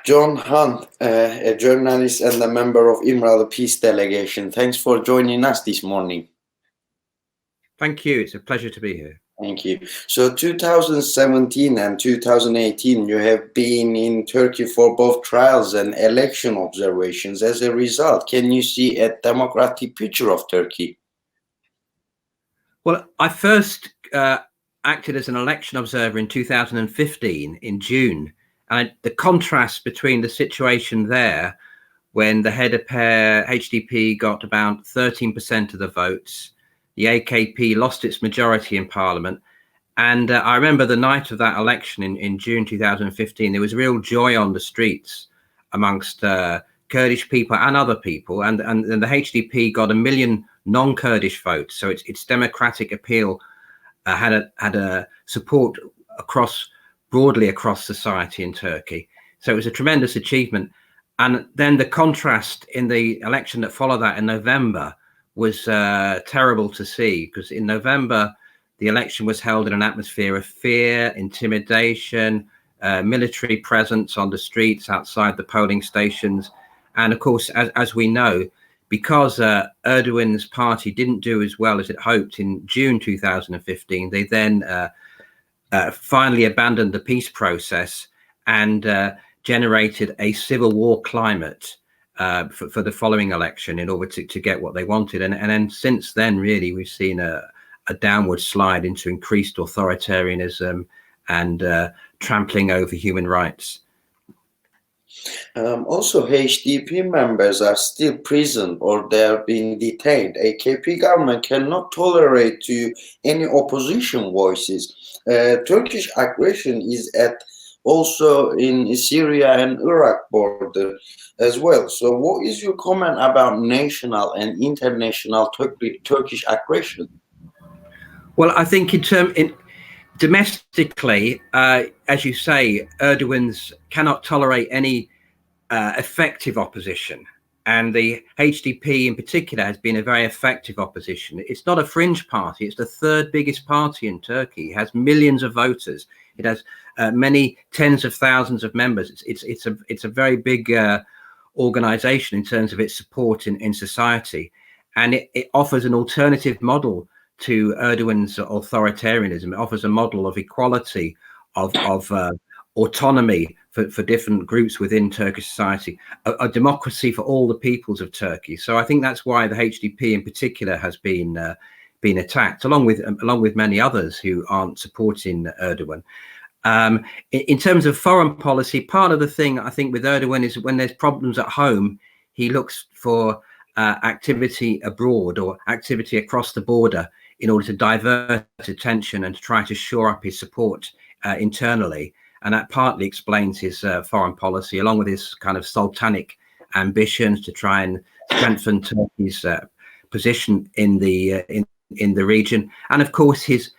John Hunt, a journalist and a member of Imrali Peace Delegation. Thanks for joining us this morning. Thank you. It's a pleasure to be here. Thank you. So 2017 and 2018, you have been in Turkey for both trials and election observations. As a result, can you see a democratic future of Turkey? Well, I first acted as an election observer in 2015 in June. And the contrast between the situation there, when the HDP got about 13% of the votes, the AKP lost its majority in parliament. And I remember the night of that election in June 2015, there was real joy on the streets amongst Kurdish people and other people. And the HDP got 1 million non-Kurdish votes. So its democratic appeal had a support broadly across society in Turkey. So it was a tremendous achievement. And then the contrast in the election that followed that in November was terrible to see, because in November, the election was held in an atmosphere of fear, intimidation, military presence on the streets outside the polling stations. And of course, as we know, because Erdogan's party didn't do as well as it hoped in June 2015, they then finally abandoned the peace process and generated a civil war climate for the following election in order to get what they wanted. And then since then, really, we've seen a downward slide into increased authoritarianism and trampling over human rights. Also, HDP members are still prisoned or they are being detained. AKP government cannot tolerate to any opposition voices. Turkish aggression is also in Syria and Iraq border as well. So what is your comment about national and international Turkish aggression? Well, I think domestically, as you say, Erdogan's cannot tolerate any effective opposition. And the HDP in particular has been a very effective opposition. It's not a fringe party. It's the third biggest party in Turkey. It has millions of voters. It has many tens of thousands of members. It's a very big organization in terms of its support in society. And it offers an alternative model to Erdogan's authoritarianism. It offers a model of equality, of autonomy for different groups within Turkish society, a democracy for all the peoples of Turkey. So I think that's why the HDP in particular has been attacked, along with many others who aren't supporting Erdogan. In terms of foreign policy, part of the thing I think with Erdogan is when there's problems at home, he looks for activity abroad or activity across the border in order to divert attention and to try to shore up his support internally. And that partly explains his foreign policy, along with his kind of sultanic ambitions to try and strengthen Turkey's position in the region, and of course his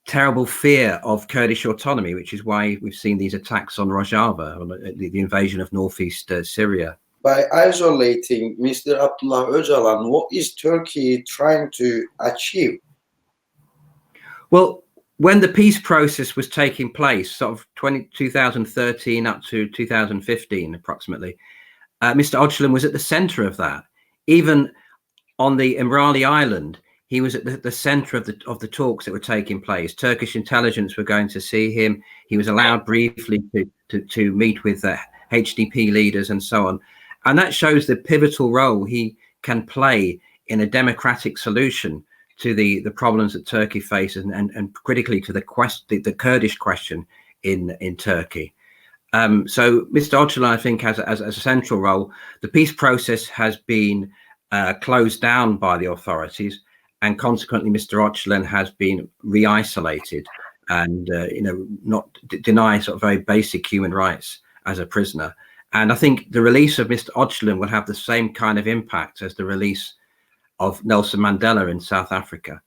terrible fear of Kurdish autonomy, which is why we've seen these attacks on Rojava, the invasion of northeast Syria. By isolating Mr. Abdullah Ocalan, what is Turkey trying to achieve? Well, when the peace process was taking place, sort of 2013 up to 2015 approximately, Mr. Ocalan was at the center of that. Even on the Imrali Island, he was at the center of the talks that were taking place. Turkish intelligence were going to see him. He was allowed briefly to meet with HDP leaders and so on. And that shows the pivotal role he can play in a democratic solution to the problems that Turkey faces, and critically to the Kurdish question in Turkey. So Mr. Ocalan, I think, has a central role. The peace process has been closed down by the authorities, and consequently, Mr. Ocalan has been re-isolated and not denied sort of very basic human rights as a prisoner. And I think the release of Mr. Ocalan will have the same kind of impact as the release of Nelson Mandela in South Africa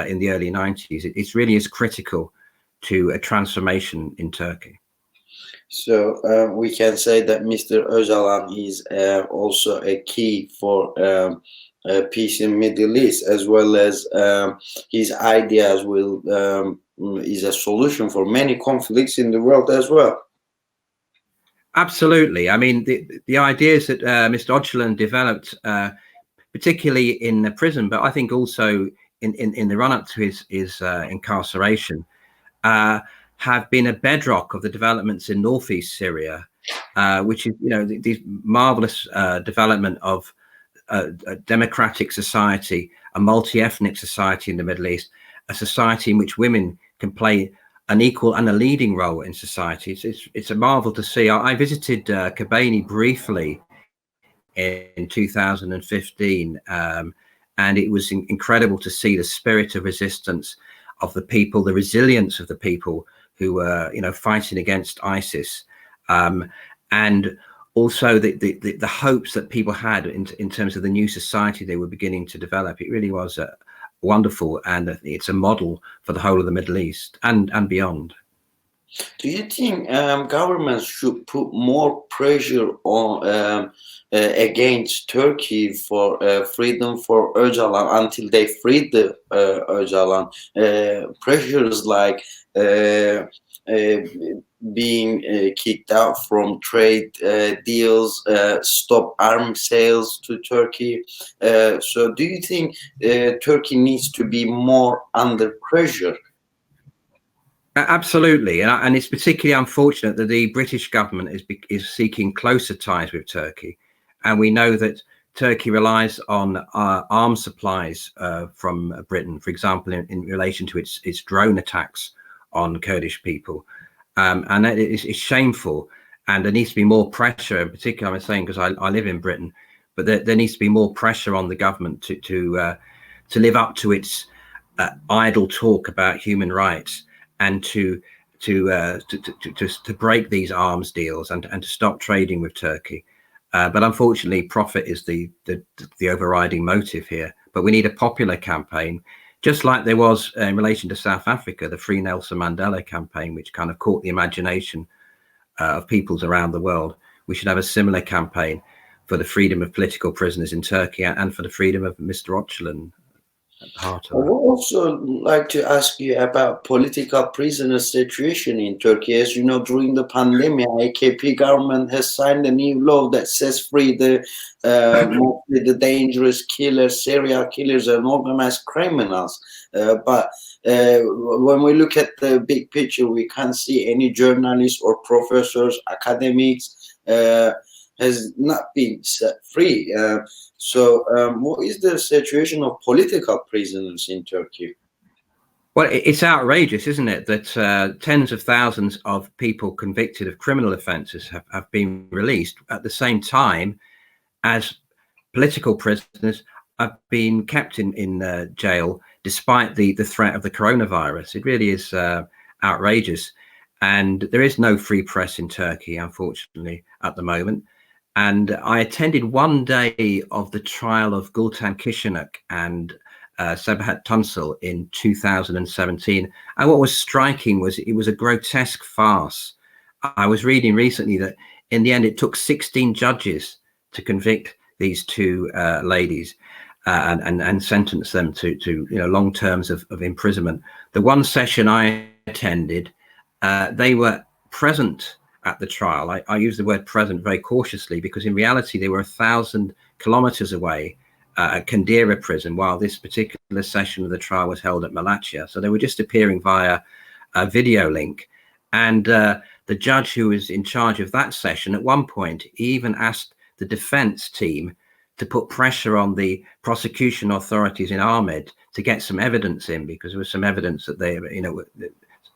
in the early 90s. It really is critical to a transformation in Turkey. So we can say that Mr. Ocalan is also a key for peace in Middle East, as well as his ideas is a solution for many conflicts in the world as well. Absolutely. I mean, the ideas that Mr. Ocalan developed, particularly in the prison, but I think also in the run-up to his incarceration, have been a bedrock of the developments in northeast Syria, which is, these marvelous development of a democratic society, a multi-ethnic society in the Middle East, a society in which women can play an equal and a leading role in society. It's a marvel to see. I visited Kobane briefly in 2015, and it was incredible to see the spirit of resistance of the people, the resilience of the people who were, fighting against ISIS, and also the hopes that people had in terms of the new society they were beginning to develop. It really was wonderful, and it's a model for the whole of the Middle East and beyond. Do you think governments should put more pressure on against Turkey for freedom for Öcalan until they freed the Öcalan? Pressures like being kicked out from trade deals, stop arms sales to Turkey. So do you think Turkey needs to be more under pressure? Absolutely, and it's particularly unfortunate that the British government is seeking closer ties with Turkey, and we know that Turkey relies on arms supplies from Britain, for example, in relation to its drone attacks on Kurdish people, and that is shameful. And there needs to be more pressure. In particular, I'm saying because I live in Britain, but there needs to be more pressure on the government to live up to its idle talk about human rights, and to break these arms deals and to stop trading with Turkey. But unfortunately, profit is the overriding motive here. But we need a popular campaign, just like there was in relation to South Africa, the Free Nelson Mandela campaign, which kind of caught the imagination of peoples around the world. We should have a similar campaign for the freedom of political prisoners in Turkey and for the freedom of Mr. Ocalan. I would also like to ask you about political prisoner situation in Turkey. As you know, during the pandemic, AKP government has signed a new law that sets free mostly the dangerous killers, serial killers, and organized criminals. But when we look at the big picture, we can't see any journalists or professors, academics has not been set free. So what is the situation of political prisoners in Turkey? Well, it's outrageous, isn't it, that tens of thousands of people convicted of criminal offences have been released at the same time as political prisoners have been kept in jail despite the threat of the coronavirus. It really is outrageous. And there is no free press in Turkey, unfortunately, at the moment. And I attended one day of the trial of Gülten Kişinek and Sabahat Tunçel in 2017. And what was striking was it was a grotesque farce. I was reading recently that in the end, it took 16 judges to convict these two ladies and sentence them to long terms of imprisonment. The one session I attended, they were present at the trial. I use the word present very cautiously because in reality they were 1,000 kilometers away at Kandera prison while this particular session of the trial was held at Malatya. So they were just appearing via a video link. And the judge who was in charge of that session at one point even asked the defense team to put pressure on the prosecution authorities in Amed to get some evidence in, because there was some evidence that they,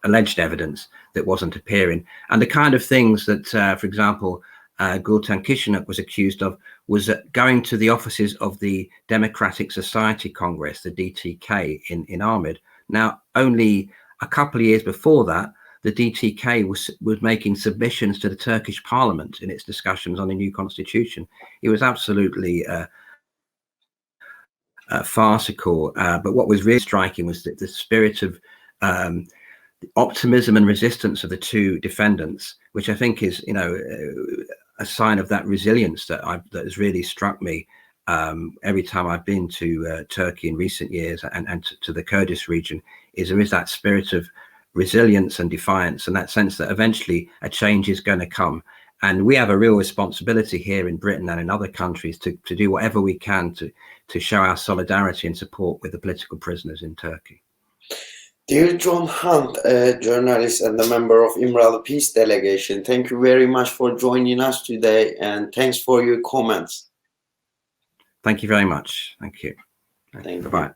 alleged evidence that wasn't appearing. And the kind of things that, for example, Gülten Kişinek was accused of was going to the offices of the Democratic Society Congress, the DTK, in Amed. Now, only a couple of years before that, the DTK was making submissions to the Turkish parliament in its discussions on a new constitution. It was absolutely farcical. But what was really striking was that the spirit of the optimism and resistance of the two defendants, which I think is, a sign of that resilience that has really struck me every time I've been to Turkey in recent years and to the Kurdish region, is there is that spirit of resilience and defiance and that sense that eventually a change is going to come. And we have a real responsibility here in Britain and in other countries to do whatever we can to show our solidarity and support with the political prisoners in Turkey. Dear John Hunt, a journalist and a member of Imrali Peace Delegation, thank you very much for joining us today, and thanks for your comments. Thank you very much. Thank you. Thank you. Bye-bye.